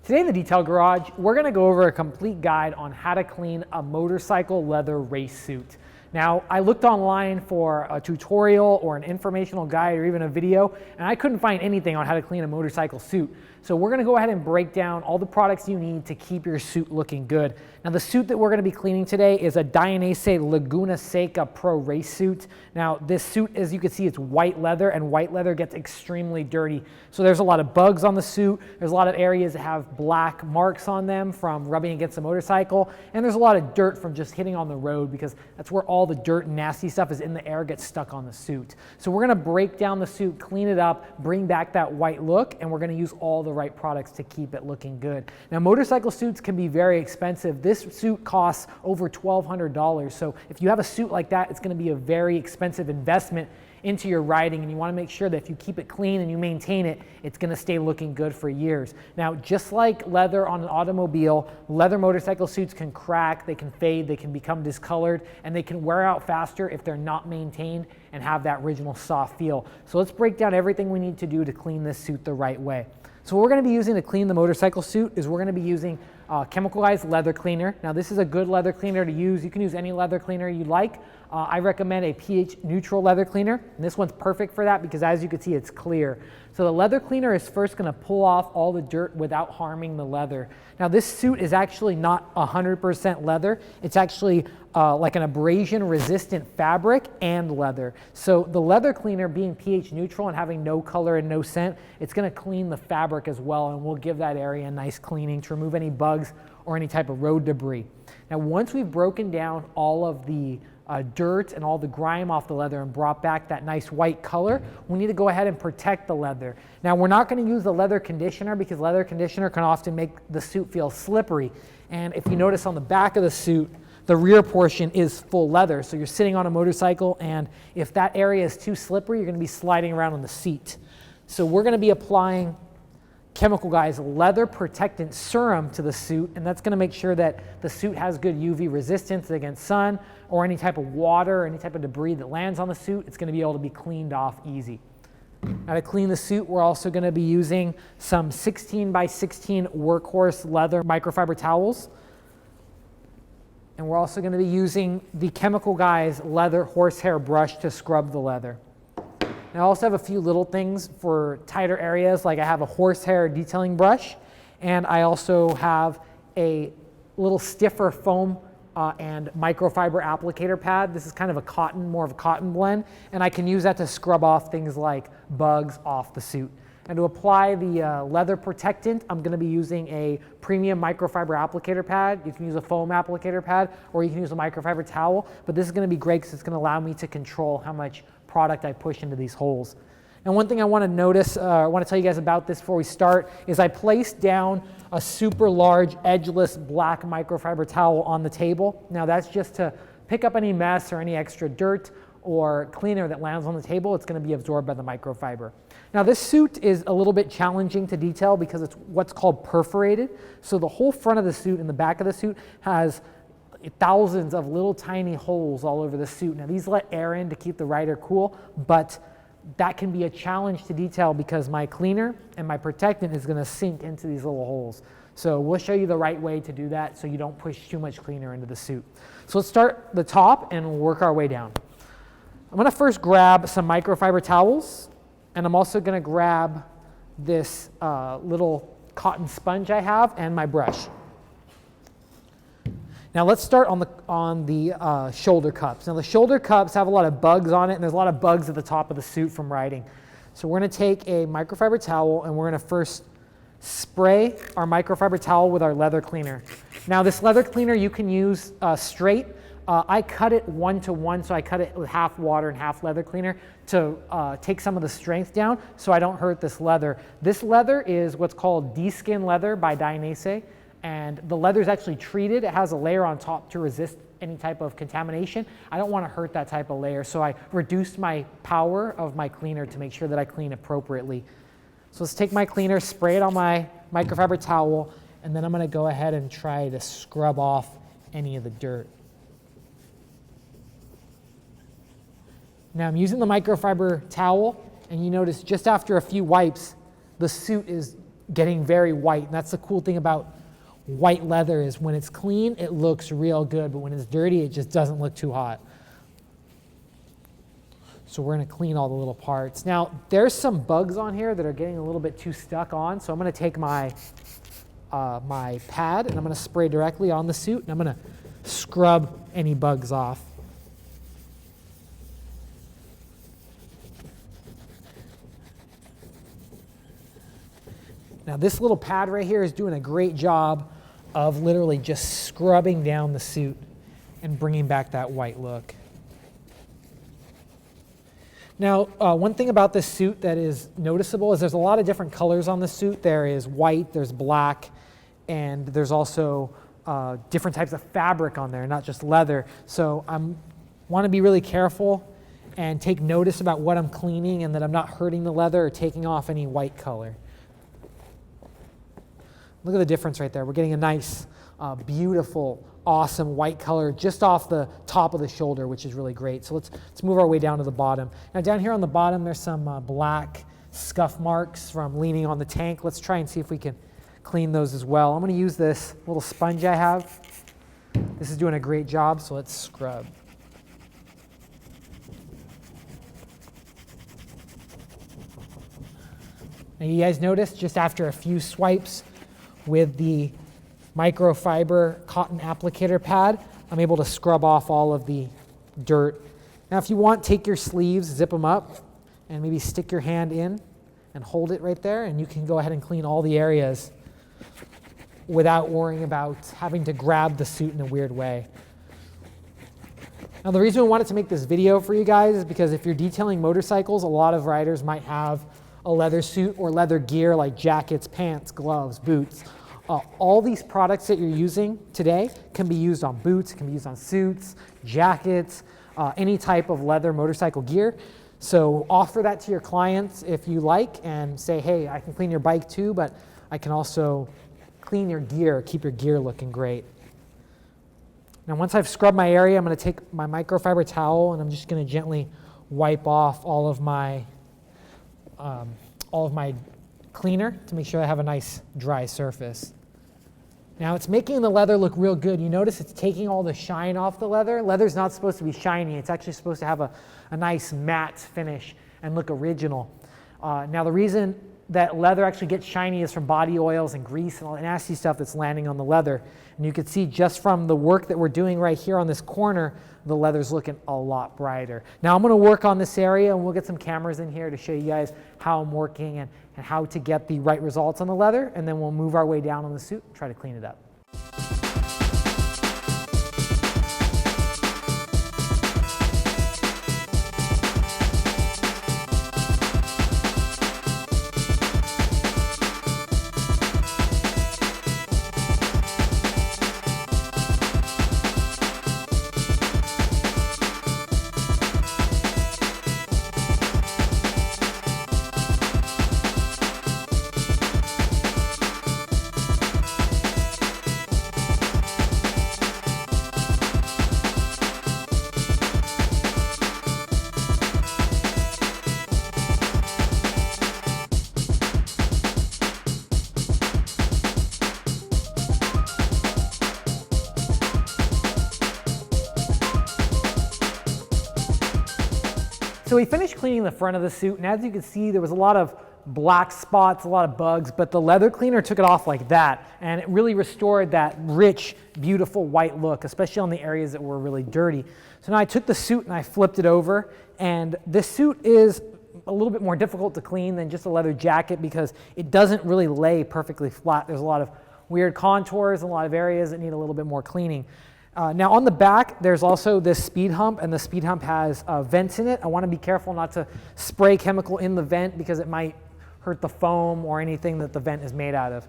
Today in the Detail Garage, we're going to go over a complete guide on how to clean a motorcycle leather race suit. Now, I looked online for a tutorial or an informational guide or even a video, and I couldn't find anything on how to clean a motorcycle suit. So we're going to go ahead and break down all the products you need to keep your suit looking good. Now, the suit that we're going to be cleaning today is a Dainese Laguna Seca Pro race suit. Now, this suit, as you can see, it's white leather, and white leather gets extremely dirty. So there's a lot of bugs on the suit. There's a lot of areas that have black marks on them from rubbing against the motorcycle, and there's a lot of dirt from just hitting on the road because that's where all the dirt and nasty stuff is in the air, gets stuck on the suit. So we're going to break down the suit, clean it up, bring back that white look, and we're going to use all the right products to keep it looking good. Now, motorcycle suits can be very expensive. This suit costs over $1,200. So if you have a suit like that, it's going to be a very expensive investment into your riding, and you want to make sure that if you keep it clean and you maintain it, it's going to stay looking good for years. Now, just like leather on an automobile, leather motorcycle suits can crack, they can fade, they can become discolored, and they can wear out faster if they're not maintained and have that original soft feel. So let's break down everything we need to do to clean this suit the right way. So what we're going to be using to clean the motorcycle suit is we're going to be using chemicalized leather cleaner. Now, this is a good leather cleaner to use. You can use any leather cleaner you like. I recommend a pH neutral leather cleaner, and this one's perfect for that because, as you can see, it's clear. So the leather cleaner is first going to pull off all the dirt without harming the leather. Now, this suit is actually not 100% leather. It's actually like an abrasion resistant fabric and leather. So the leather cleaner, being pH neutral and having no color and no scent, it's going to clean the fabric as well, and we'll give that area a nice cleaning to remove any bugs or any type of road debris. Now, once we've broken down all of the dirt and all the grime off the leather and brought back that nice white color, we need to go ahead and protect the leather. Now, we're not going to use the leather conditioner because leather conditioner can often make the suit feel slippery. And if you notice on the back of the suit, the rear portion is full leather. So you're sitting on a motorcycle, and if that area is too slippery, you're going to be sliding around on the seat. So we're going to be applying Chemical Guys leather protectant serum to the suit, and that's going to make sure that the suit has good UV resistance against sun or any type of water or any type of debris that lands on the suit. It's going to be able to be cleaned off easy. Now, to clean the suit, we're also going to be using some 16 by 16 Workhorse leather microfiber towels, and we're also going to be using the Chemical Guys leather horsehair brush to scrub the leather. I also have a few little things for tighter areas, like I have a horsehair detailing brush, and I also have a little stiffer foam and microfiber applicator pad. This is kind of a cotton, more of a cotton blend, and I can use that to scrub off things like bugs off the suit. And to apply the leather protectant, I'm going to be using a premium microfiber applicator pad. You can use a foam applicator pad, or you can use a microfiber towel, but this is going to be great because it's going to allow me to control how much product I push into these holes. And one thing I want to notice, I want to tell you guys about this before we start, is I placed down a super large edgeless black microfiber towel on the table. Now, that's just to pick up any mess or any extra dirt or cleaner that lands on the table. It's going to be absorbed by the microfiber. Now, this suit is a little bit challenging to detail because it's what's called perforated. So the whole front of the suit and the back of the suit has thousands of little tiny holes all over the suit. Now, these let air in to keep the rider cool, but that can be a challenge to detail because my cleaner and my protectant is going to sink into these little holes. So we'll show you the right way to do that so you don't push too much cleaner into the suit. So let's start the top and we'll work our way down. I'm going to first grab some microfiber towels, and I'm also going to grab this little cotton sponge I have and my brush. Now let's start on the shoulder cups. Now the shoulder cups have a lot of bugs on it, and there's a lot of bugs at the top of the suit from riding. So we're going to take a microfiber towel, and we're going to first spray our microfiber towel with our leather cleaner. Now, this leather cleaner you can use straight. I cut it 1-to-1, so I cut it with half water and half leather cleaner to take some of the strength down so I don't hurt this leather. This leather is what's called D-skin leather by Dainese, and the leather is actually treated. It has a layer on top to resist any type of contamination. I don't want to hurt that type of layer, so I reduced my power of my cleaner to make sure that I clean appropriately. So let's take my cleaner, spray it on my microfiber towel, and then I'm going to go ahead and try to scrub off any of the dirt. Now I'm using the microfiber towel, and you notice just after a few wipes, the suit is getting very white. And that's the cool thing about white leather is when it's clean, it looks real good, but when it's dirty, it just doesn't look too hot. So we're going to clean all the little parts. Now, there's some bugs on here that are getting a little bit too stuck on, so I'm going to take my my pad and I'm going to spray directly on the suit, and I'm going to scrub any bugs off. Now, this little pad right here is doing a great job of literally just scrubbing down the suit and bringing back that white look. Now, one thing about this suit that is noticeable is there's a lot of different colors on the suit. There is white, there's black, and there's also different types of fabric on there, not just leather. So I want to be really careful and take notice about what I'm cleaning and that I'm not hurting the leather or taking off any white color. Look at the difference right there. We're getting a nice, beautiful, awesome white color just off the top of the shoulder, which is really great. So let's move our way down to the bottom. Now down here on the bottom, there's some black scuff marks from leaning on the tank. Let's try and see if we can clean those as well. I'm going to use this little sponge I have. This is doing a great job, so let's scrub. Now you guys notice just after a few swipes with the microfiber cotton applicator pad, I'm able to scrub off all of the dirt. Now if you want, take your sleeves, zip them up, and maybe stick your hand in and hold it right there, and you can go ahead and clean all the areas without worrying about having to grab the suit in a weird way. Now the reason we wanted to make this video for you guys is because if you're detailing motorcycles, a lot of riders might have a leather suit or leather gear like jackets, pants, gloves, boots. All these products that you're using today can be used on boots, can be used on suits, jackets, any type of leather motorcycle gear. So offer that to your clients if you like and say, hey, I can clean your bike too, but I can also clean your gear, keep your gear looking great. Now once I've scrubbed my area, I'm going to take my microfiber towel and I'm just going to gently wipe off all of my cleaner to make sure I have a nice dry surface. Now it's making the leather look real good. You notice it's taking all the shine off the leather. Leather's not supposed to be shiny. It's actually supposed to have a nice matte finish and look original. Now the reason that leather actually gets shiny is from body oils and grease and all the nasty stuff that's landing on the leather. And you can see just from the work that we're doing right here on this corner, the leather's looking a lot brighter. Now I'm going to work on this area and we'll get some cameras in here to show you guys how I'm working and how to get the right results on the leather, and then we'll move our way down on the suit and try to clean it up. So we finished cleaning the front of the suit, and as you can see, there was a lot of black spots, a lot of bugs, but the leather cleaner took it off like that, and it really restored that rich, beautiful white look, especially on the areas that were really dirty. So now I took the suit and I flipped it over, and this suit is a little bit more difficult to clean than just a leather jacket because it doesn't really lay perfectly flat. There's a lot of weird contours and a lot of areas that need a little bit more cleaning. Now on the back, there's also this speed hump, and the speed hump has vents in it. I want to be careful not to spray chemical in the vent because it might hurt the foam or anything that the vent is made out of.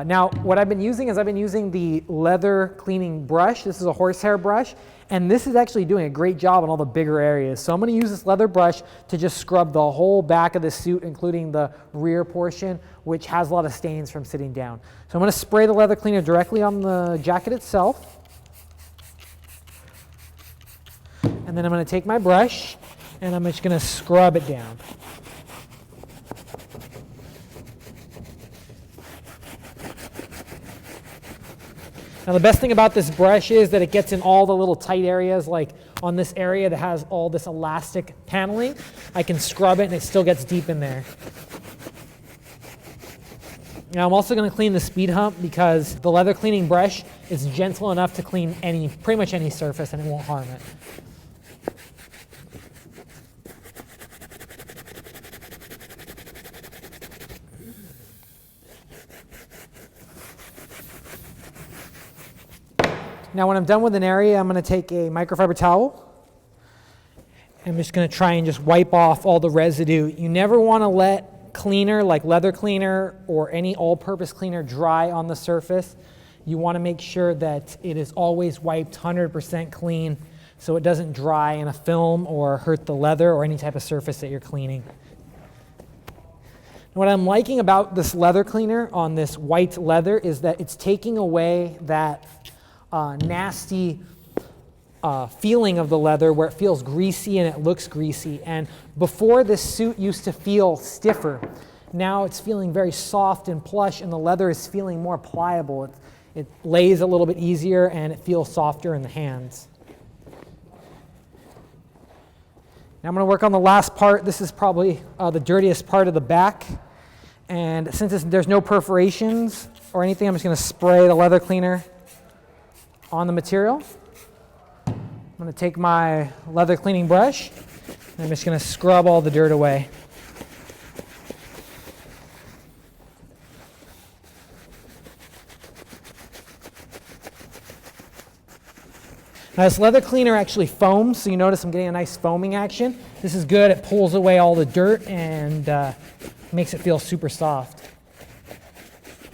Now, what I've been using is I've been using the leather cleaning brush. This is a horsehair brush, and this is actually doing a great job on all the bigger areas. So I'm going to use this leather brush to just scrub the whole back of the suit, including the rear portion, which has a lot of stains from sitting down. So I'm going to spray the leather cleaner directly on the jacket itself. And then I'm going to take my brush and I'm just going to scrub it down. Now the best thing about this brush is that it gets in all the little tight areas, like on this area that has all this elastic paneling. I can scrub it and it still gets deep in there. Now I'm also going to clean the speed hump because the leather cleaning brush is gentle enough to clean pretty much any surface and it won't harm it. Now when I'm done with an area, I'm going to take a microfiber towel. I'm just going to try and just wipe off all the residue. You never want to let cleaner like leather cleaner or any all-purpose cleaner dry on the surface. You want to make sure that it is always wiped 100% clean so it doesn't dry in a film or hurt the leather or any type of surface that you're cleaning. What I'm liking about this leather cleaner on this white leather is that it's taking away that nasty feeling of the leather where it feels greasy and it looks greasy. And before, this suit used to feel stiffer. Now it's feeling very soft and plush, and the leather is feeling more pliable. It lays a little bit easier and it feels softer in the hands. Now I'm going to work on the last part. This is probably the dirtiest part of the back. And since there's no perforations or anything, I'm just going to spray the leather cleaner on the material. I'm going to take my leather cleaning brush and I'm just going to scrub all the dirt away. Now this leather cleaner actually foams, so you notice I'm getting a nice foaming action. This is good. It pulls away all the dirt and makes it feel super soft.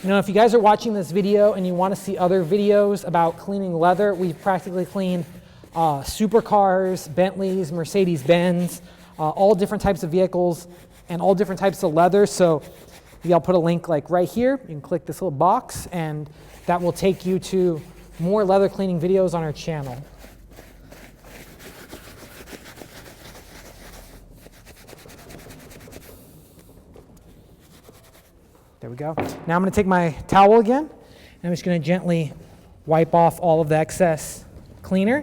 You know, if you guys are watching this video and you want to see other videos about cleaning leather, we've practically cleaned supercars, Bentleys, Mercedes-Benz, all different types of vehicles and all different types of leather. So maybe I'll put a link like right here. You can click this little box and that will take you to more leather cleaning videos on our channel. There we go. Now I'm going to take my towel again and I'm just going to gently wipe off all of the excess cleaner.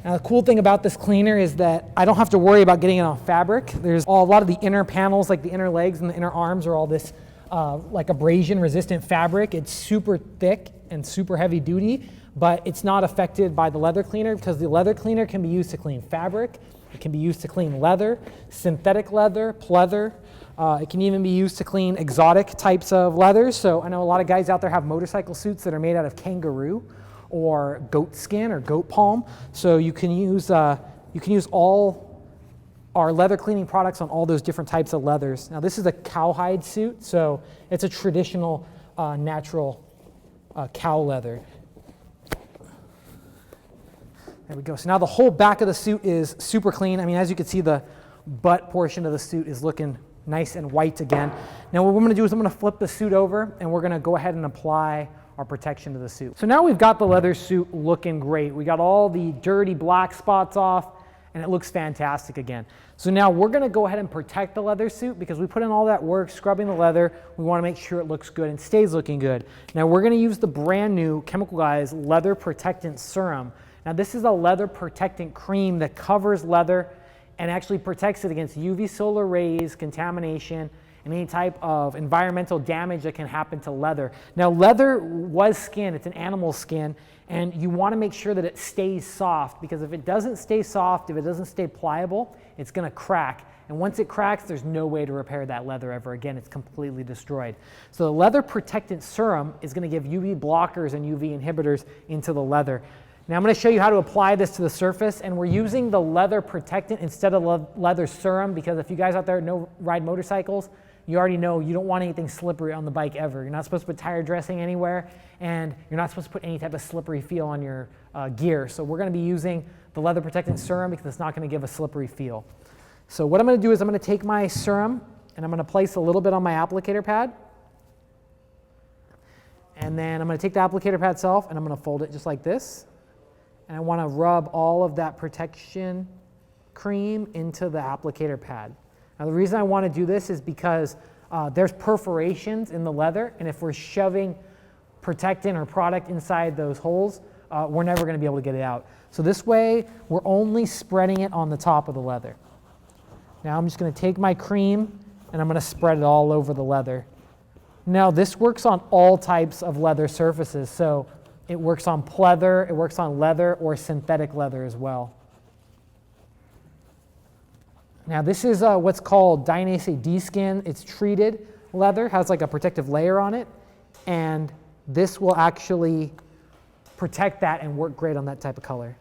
Now the cool thing about this cleaner is that I don't have to worry about getting it on fabric. There's a lot of the inner panels, like the inner legs and the inner arms, are all this like abrasion resistant fabric. It's super thick and super heavy duty, but it's not affected by the leather cleaner because the leather cleaner can be used to clean fabric. It can be used to clean leather, synthetic leather, pleather. It can even be used to clean exotic types of leathers. So I know a lot of guys out there have motorcycle suits that are made out of kangaroo or goat skin or goat palm. So you can use all our leather cleaning products on all those different types of leathers. Now this is a cowhide suit, so it's a traditional natural cow leather. There we go. So now the whole back of the suit is super clean. I mean, as you can see, the butt portion of the suit is looking nice and white again. Now what we're going to do is I'm going to flip the suit over and we're going to go ahead and apply our protection to the suit. So now we've got the leather suit looking great. We got all the dirty black spots off and it looks fantastic again. So now we're going to go ahead and protect the leather suit because we put in all that work scrubbing the leather. We want to make sure it looks good and stays looking good. Now we're going to use the brand new Chemical Guys Leather Protectant Serum. Now this is a leather protectant cream that covers leather and actually protects it against UV solar rays, contamination, and any type of environmental damage that can happen to leather. Now leather was skin, it's an animal skin, and you want to make sure that it stays soft because if it doesn't stay soft, if it doesn't stay pliable, it's going to crack. And once it cracks, there's no way to repair that leather ever again. It's completely destroyed. So the Leather Protectant Serum is going to give UV blockers and UV inhibitors into the leather. Now I'm going to show you how to apply this to the surface, and we're using the leather protectant instead of leather serum because if you guys out there ride motorcycles, you already know you don't want anything slippery on the bike ever. You're not supposed to put tire dressing anywhere, and you're not supposed to put any type of slippery feel on your gear. So we're going to be using the leather protectant serum because it's not going to give a slippery feel. So what I'm going to do is I'm going to take my serum and I'm going to place a little bit on my applicator pad. And then I'm going to take the applicator pad itself and I'm going to fold it just like this. And I want to rub all of that protection cream into the applicator pad. Now the reason I want to do this is because there's perforations in the leather, and if we're shoving protectant or product inside those holes, we're never going to be able to get it out. So this way, we're only spreading it on the top of the leather. Now I'm just going to take my cream and I'm going to spread it all over the leather. Now this works on all types of leather surfaces. So it works on pleather, it works on leather or synthetic leather as well. Now this is what's called Dainese D-skin. It's treated leather, has like a protective layer on it, and this will actually protect that and work great on that type of color.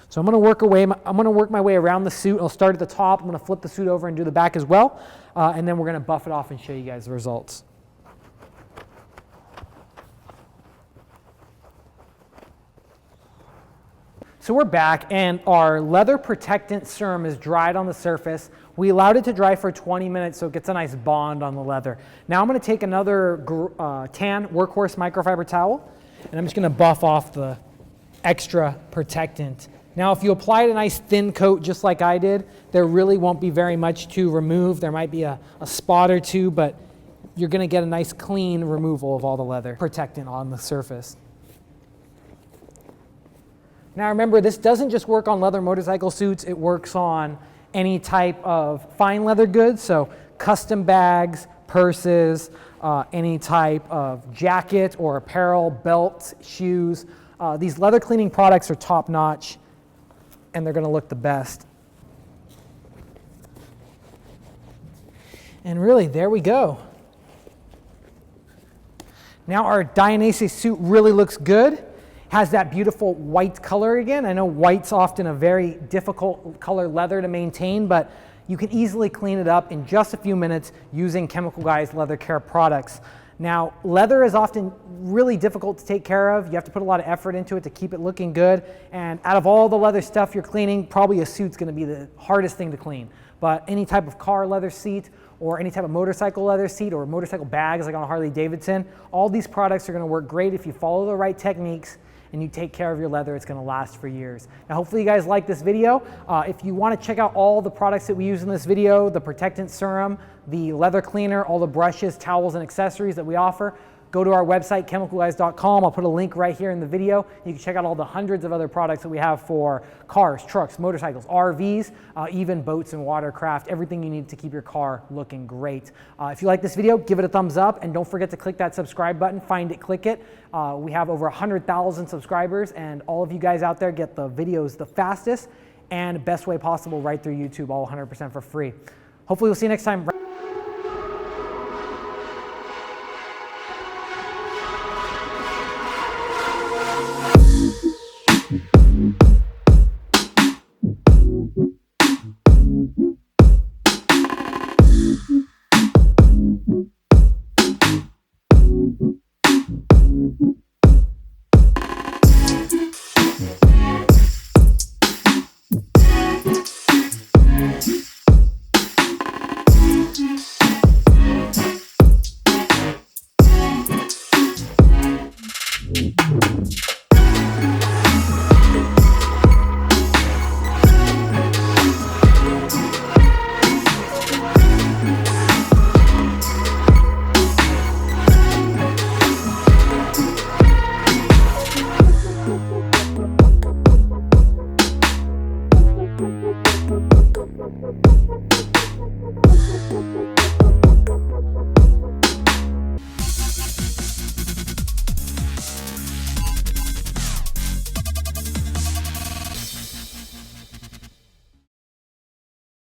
So I'm going to work my way around the suit. I'll start at the top. I'm going to flip the suit over and do the back as well, and then we're going to buff it off and show you guys the results. So we're back, and our leather protectant serum is dried on the surface. We allowed it to dry for 20 minutes so it gets a nice bond on the leather. Now I'm going to take another tan Workhorse microfiber towel, and I'm just going to buff off the extra protectant. Now if you applied a nice thin coat just like I did, there really won't be very much to remove. There might be a spot or two, but you're going to get a nice clean removal of all the leather protectant on the surface. Now remember, this doesn't just work on leather motorcycle suits, it works on any type of fine leather goods, so custom bags, purses, any type of jacket or apparel, belts, shoes. These leather cleaning products are top notch and they're going to look the best. And really, there we go. Now our Dainese suit really looks good. Has that beautiful white color again. I know white's often a very difficult color leather to maintain, but you can easily clean it up in just a few minutes using Chemical Guys leather care products. Now, leather is often really difficult to take care of. You have to put a lot of effort into it to keep it looking good. And out of all the leather stuff you're cleaning, probably a suit's going to be the hardest thing to clean. But any type of car leather seat or any type of motorcycle leather seat or motorcycle bags like on a Harley Davidson, all these products are going to work great if you follow the right techniques and you take care of your leather. It's going to last for years. Now hopefully you guys like this video. If you want to check out all the products that we use in this video, the protectant serum, the leather cleaner, all the brushes, towels, and accessories that we offer, go to our website, chemicalguys.com. I'll put a link right here in the video. You can check out all the hundreds of other products that we have for cars, trucks, motorcycles, RVs, even boats and watercraft, everything you need to keep your car looking great. If you like this video, give it a thumbs up, and don't forget to click that subscribe button. Find it, click it. We have over 100,000 subscribers, and all of you guys out there get the videos the fastest and best way possible right through YouTube, all 100% for free. Hopefully we'll see you next time. Thank you.